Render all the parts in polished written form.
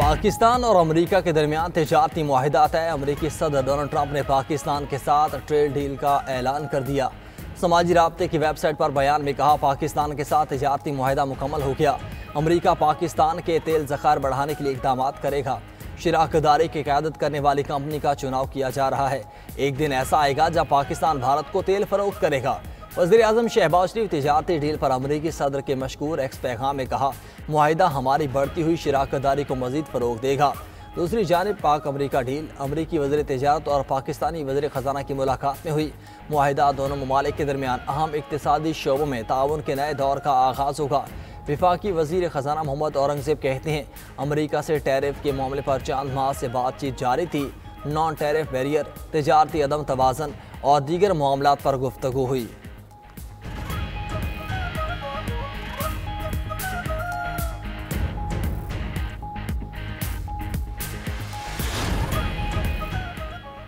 पाकिस्तान और अमेरिका के दरमियान तिजारती मुआहिदा तय। अमेरिकी सदर डोनाल्ड ट्रंप ने पाकिस्तान के साथ ट्रेड डील का ऐलान कर दिया। समाजी राब्ते की वेबसाइट पर बयान में कहा, पाकिस्तान के साथ तिजारती मुआहिदा मुकम्मल हो गया। अमेरिका पाकिस्तान के तेल ज़खायर बढ़ाने के लिए इक़दाम करेगा। शराकतदारी की क़यादत करने वाली कंपनी का चुनाव किया जा रहा है। एक दिन ऐसा आएगा जब पाकिस्तान भारत को तेल फरोख्त करेगा। वज़ीर-ए-आज़म शहबाज शरीफ तिजारती डील पर अमरीकी सदर के मशकूर एक्स पैगाम में कहा, मुआहिदा हमारी बढ़ती हुई शराकतदारी को मज़ीद फ़रोग़ देगा। दूसरी जानिब पाक अमरीका डील अमरीकी वज़ीर तिजारत और पाकिस्तानी वज़ीर ख़जाना की मुलाकात में हुई। मुआहिदा दोनों ममालिक के दरमियान अहम इक़्तिसादी शोबों में ताउन के नए दौर का आगाज़ होगा। वफाकी वज़ीर ख़जाना मोहम्मद औरंगज़ेब कहते हैं, अमरीका से टैरिफ के मामले पर चांद माह से बातचीत जारी थी। नॉन टैरिफ बैरियर, तिजारती अदम तवाज़न और दीगर मामलात पर गुफ्तगू हुई।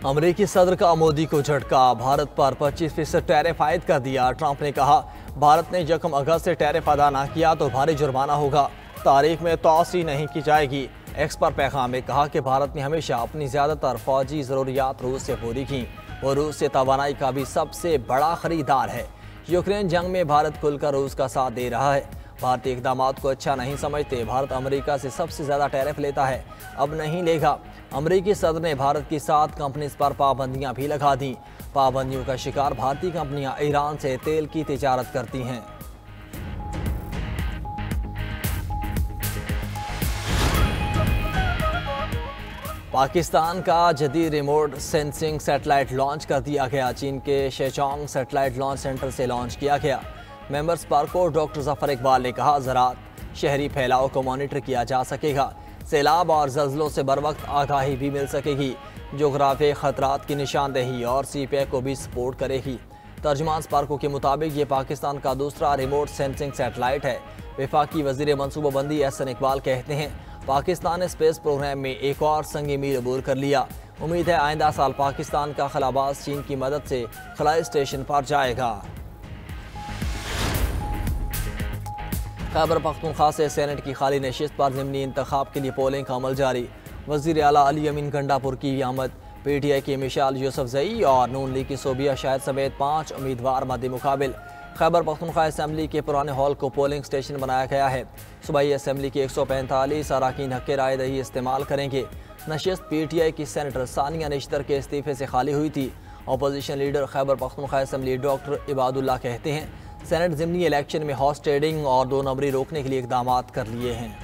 अमरीकी सदर का मोदी को झटका, भारत पर 25% टैरिफ आयद कर दिया। ट्रंप ने कहा, भारत ने 1 अगस्त से टैरिफ अदा न किया तो भारी जुर्माना होगा। तारीख में तोसी नहीं की जाएगी। एक्स पर पैगाम में कहा कि भारत ने हमेशा अपनी ज़्यादातर फौजी ज़रूरियात रूस से पूरी की। वो रूस से तवानाई का भी सबसे बड़ा खरीदार है। यूक्रेन जंग में भारत खुलकर रूस का साथ दे रहा है। भारतीय इक़दामात को अच्छा नहीं समझते। भारत अमेरिका से सबसे ज़्यादा टैरिफ लेता है, अब नहीं लेगा। अमेरिकी सदर ने भारत की 7 कंपनीज पर पाबंदियां भी लगा दी। पाबंदियों का शिकार भारतीय कंपनियां ईरान से तेल की तिजारत करती हैं। पाकिस्तान का जदीद रिमोट सेंसिंग सैटेलाइट लॉन्च कर दिया गया। चीन के शेचोंग सैटेलाइट लॉन्च सेंटर से लॉन्च किया गया। मेंबर्स पार्को डॉक्टर ज़फ़र इकबाल ने कहा, ज़राअत, शहरी फैलाव को मॉनिटर किया जा सकेगा। सैलाब और ज़ल्ज़लों से बर वक्त आगाही भी मिल सकेगी। जोग्राफी ख़तरात की निशानदेही और CPEC को भी सपोर्ट करेगी। तर्जमान स्पार्को के मुताबिक ये पाकिस्तान का दूसरा रिमोट सेंसिंग सैटेलाइट है। वफाकी वज़ीर मनसूबाबंदी एहसन इकबाल कहते हैं, पाकिस्तान ने स्पेस प्रोग्राम में एक और संग मील अबूर कर लिया। उम्मीद है आइंदा साल पाकिस्तान का खलाबाज चीन की मदद से खलाई स्टेशन पर जाएगा। खैबर पख्तूनख्वा से सेनेट की खाली नशिस्त पर ज़िमनी इंतखाब के लिए पोलिंग का अमल जारी। वज़ीर आला अली अमीन गंडापुर की आमद। PTI की मिशाल यूसुफजई और नून लीग की सोबिया शाहिद समेत 5 उम्मीदवार मद्दे मुकाबिल। खैबर पख्तूनख्वा असम्बली के पुराने हॉल को पोलिंग स्टेशन बनाया गया है। सूबाई असम्बली के 145 अरकान हक़ राय दही इस्तेमाल करेंगे। नशिस्त PTI की सेनेटर सानिया निश्तर के इस्तीफे से खाली हुई थी। Opposition leader Khyber Pakhtunkhwa assembly doctor Ibadullah कहते हैं, सेनेट ज़िमनी इलेक्शन में हॉर्स ट्रेडिंग और 2 नंबरी रोकने के लिए इक़दाम कर लिए हैं।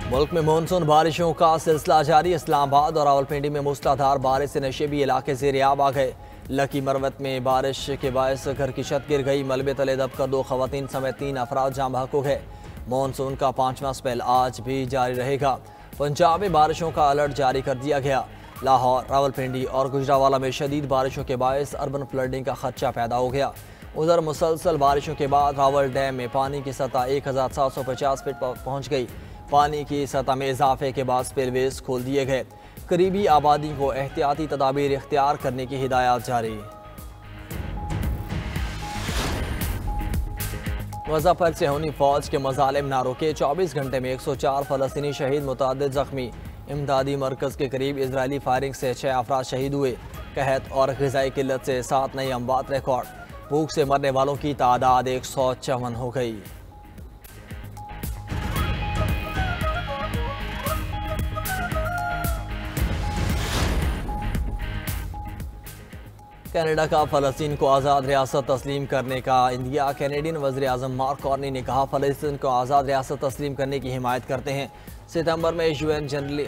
मुल्क में मानसून बारिशों का सिलसिला जारी। इस्लामाबाद और रावलपिंडी में मूसलाधार बारिश से नशेबी इलाके ज़ेर-ए-आब आ गए। लकी मरवत में बारिश के बायस घर की छत गिर गई। मलबे तले दबकर 2 ख़वातीन समेत 3 अफराद जाँ बहक हो गए। मानसून का 5वां स्पेल आज भी जारी रहेगा। पंजाब में बारिशों का अलर्ट जारी कर दिया गया। लाहौर, रावलपिंडी और गुजरावाला में शदीद बारिशों के बायस अर्बन फ्लडिंग का खदशा पैदा हो गया। उधर मुसलसल बारिशों के बाद रावल डैम में पानी की सतह 1750 फीट पर पहुँच गई। पानी की सतह में इजाफे के बाद स्पिलवेज खोल दिए गए। करीबी आबादी को एहतियाती तदाबीर इख्तियार करने की हिदायत जारी। मुज़फ्फर से हुनी फौज के मज़ालिम ना रोके। 24 घंटे में 104 फ़लस्तीनी शहीद, मुतअद्दिद ज़ख्मी। इमदादी मरकज़ के करीब इजरायली फायरिंग से 6 अफराद शहीद हुए। कहत और ग़िज़ाई किल्लत से 7 नई अमवात रिकॉर्ड। भूख से मरने वालों की तादाद 154 हो गई। कनाडा का फ़लस्तीन को आज़ाद रियासत तस्लीम करने का इंदिया। कैनेडियन वज़ीर-ए-आज़म मार्क कार्नी ने कहा, फ़लस्तीन को आज़ाद रियासत तस्लीम करने की हिमायत करते हैं। सितंबर में UN जनरल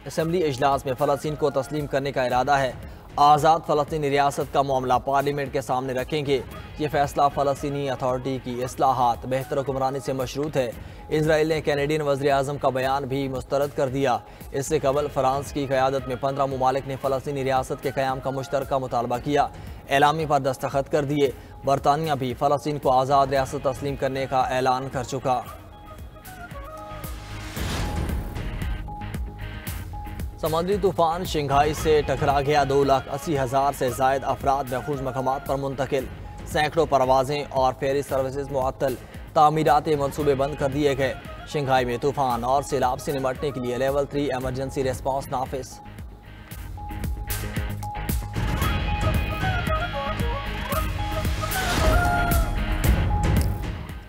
असम्बली इजलास में फ़लस्तीन को तस्लीम करने का इरादा है। आज़ाद फ़लस्तीनी रियासत का मामला पार्लियामेंट के सामने रखेंगे। ये फैसला फ़लस्तीनी अथॉरिटी की इस्लाहात बेहतर हुक्मरानी से मशरूत है। इसराइल ने कैनेडियन वज़ीर-ए-आज़म का बयान भी मुस्तरद कर दिया। इससे कबल फ्रांस की क़यादत में 15 ममालिक ने फ़लस्तीनी रियासत के क़याम का मुश्तरका मुतालबा किया। एलामी पर दस्तखत कर दिए। बरतानिया भी फ़लस्तीन को आज़ाद रियासत तस्लीम करने का ऐलान कर चुका। समुद्री तूफान शंघाई से टकरा गया। 2,80,000 से ज़ायद अफराद महफूज मकामात पर मुंतकिल। सैकड़ों परवाजें और फेरी सर्विसेज मुअत्तल, तामीराती मंसूबे बंद कर दिए गए। शंघाई में तूफान और सैलाब से निपटने के लिए लेवल 3 एमरजेंसी रेस्पॉन्स नाफिज।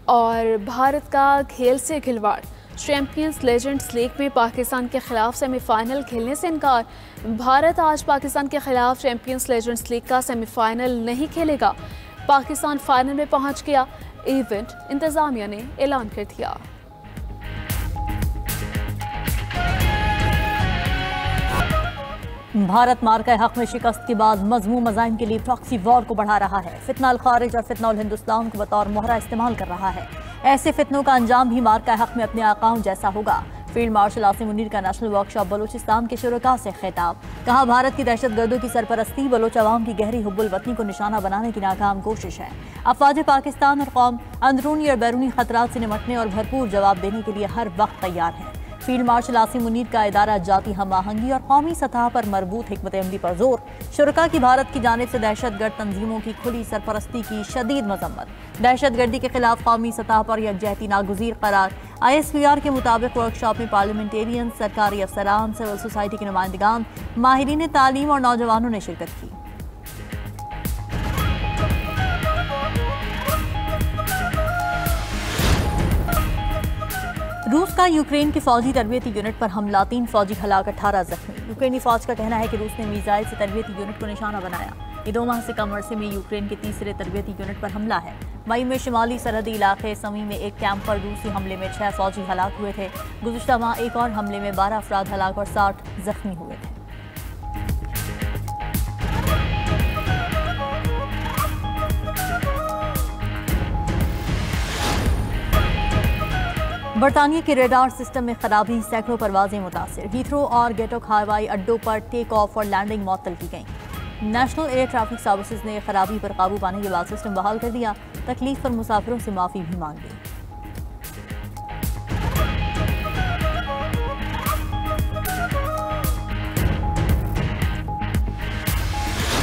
और भारत का खेल से खिलवाड़, चैंपियंस लेजेंड्स लीग में पाकिस्तान के खिलाफ सेमीफाइनल खेलने से इनकार। भारत आज पाकिस्तान के खिलाफ चैंपियंस लेजेंड्स लीग का सेमीफाइनल नहीं खेलेगा। पाकिस्तान फाइनल में पहुंच गया, इवेंट इंतजामिया ने ऐलान कर दिया। भारत मार्का हक में शिकस्त के बाद मजमूम मज़ाहिम के लिए प्रॉक्सी वॉर को बढ़ा रहा है। फितना अल खारिज और फितना अल हिंदुस्तान को बतौर मोहरा इस्तेमाल कर रहा है। ऐसे फितनों का अंजाम भी मार्का हक में अपने आकाओं जैसा होगा। फील्ड मार्शल आसिम मुनीर का नेशनल वर्कशॉप बलोचिस्तान के शुरका से खिताब। कहा, भारत की दहशतगर्दों की सरपरस्ती बलोच अवाम की गहरी हुब्बुल वतनी को निशाना बनाने की नाकाम कोशिश है। अफवाज पाकिस्तान और कौम अंदरूनी और बैरूनी खतरात से निपटने और भरपूर जवाब देने के लिए हर वक्त तैयार है। फील्ड मार्शल आसिम मुनीर का इदारा जाती हम आहंगी और कौमी सतह पर मरबूत हिकमत अमली पर जोर। शुरका की भारत की जानिब से दहशतगर्द तंजीमों की खुली सरपरस्ती की शदीद मजम्मत। दहशतगर्दी के खिलाफ कौमी सतह पर यकजहती नागुज़ीर करार। ISPR के मुताबिक वर्कशॉप में पार्लियामेंटेरियन, सरकारी अफसरान, सिविल सोसाइटी के नुमाइंदगान, माहिरीन तालीम और नौजवानों ने शिरकत की। रूस का यूक्रेन की फौजी तरबियती यूनिट पर हमला, 3 फौजी हलाक, 18 जख्मी। यूक्रेनी फौज का कहना है कि रूस ने मिसाइल से तरबियती यूनिट को निशाना बनाया। ये 2 माह से कम अरसे में यूक्रेन के तीसरे तरबियती यूनिट पर हमला है। मई में शुमाली सरहदी इलाके समी में एक कैंप पर रूसी हमले में 6 फौजी हलाक हुए थे। गुज़िश्ता माह एक और हमले में 12 अफराद हलाक और 60 जख्मी हुए थे। बरतानिया के रेडार सिस्टम में खराबी, सैकड़ों परवाजें मुतासिर। हीथ्रो और गेटोक हवाई अड्डों पर टेक ऑफ और लैंडिंग मुअत्तल की गई। नेशनल एयर ट्रैफिक सर्विसेज ने खराबी पर काबू पाने के बाद सिस्टम बहाल कर दिया। तकलीफ पर मुसाफिरों से माफी भी मांग ली।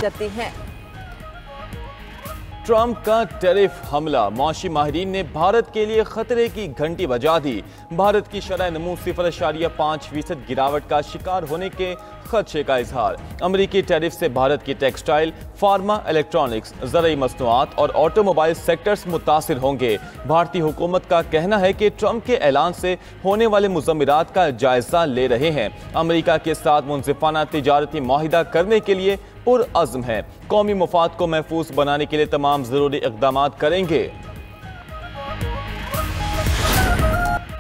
करते हैं। ट्रंप का टैरिफ हमला, मौशी माहिरीन ने भारत के लिए खतरे की घंटी बजा दी। भारत की शरह नमू 0.5% गिरावट का शिकार होने के खदशे का इजहार। अमरीकी टैरिफ से भारत की टेक्सटाइल, फार्मा, इलेक्ट्रॉनिक्स, ज़रूरी मसनूआत और ऑटोमोबाइल सेक्टर्स मुतासिर होंगे। भारतीय हुकूमत का कहना है कि ट्रंप के ऐलान से होने वाले मुज़म्मिरात का जायजा ले रहे हैं। अमरीका के साथ मुनसिफाना तिजारती मुआहिदा करने के लिए पुरअज़्म है। कौमी मफाद को महफूज बनाने के लिए तमाम ज़रूरी इक़दाम करेंगे।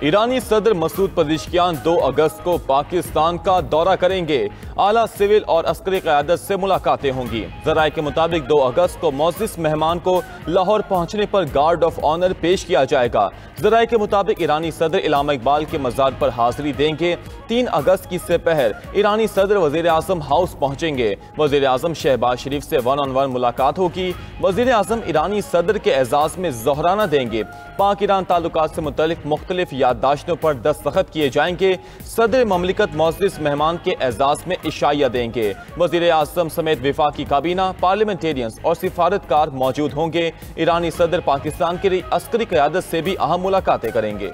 ईरानी सदर मसूद पज़ेश्कियान 2 अगस्त को पाकिस्तान का दौरा करेंगे। आला सिविल और अस्करी क़यादत से मुलाकातें होंगी। ज़राए के मुताबिक 2 अगस्त को मोअज़्ज़िज़ मेहमान को लाहौर पहुंचने पर गार्ड ऑफ ऑनर पेश किया जाएगा। ज़राए के मुताबिक ईरानी सदर इलामा इकबाल के मज़ार पर हाजिरी देंगे। 3 अगस्त की sepahर ईरानी सदर वज़ीर आज़म हाउस पहुंचेंगे। वज़ीर आज़म शहबाज शरीफ से 1-on-1 मुलाकात होगी। वज़ीर आज़म ईरानी सदर के एजाज़ में ज़ोहराना देंगे। पाक ईरान ताल्लुकात से मुतल्लिक़ मुख्तलिफ याददाश्तों पर दस्तखत किए जाएंगे। सदर ममलिकत मुअज़्ज़िज़ मेहमान के एजाज़ में इशाया देंगे। वज़ीर आज़म समेत विफाकी काबीना, पार्लियामेंटेरियंस और सिफारतकार मौजूद होंगे। ईरानी सदर पाकिस्तान की अस्करी क़यादत से भी अहम मुलाकातें करेंगे।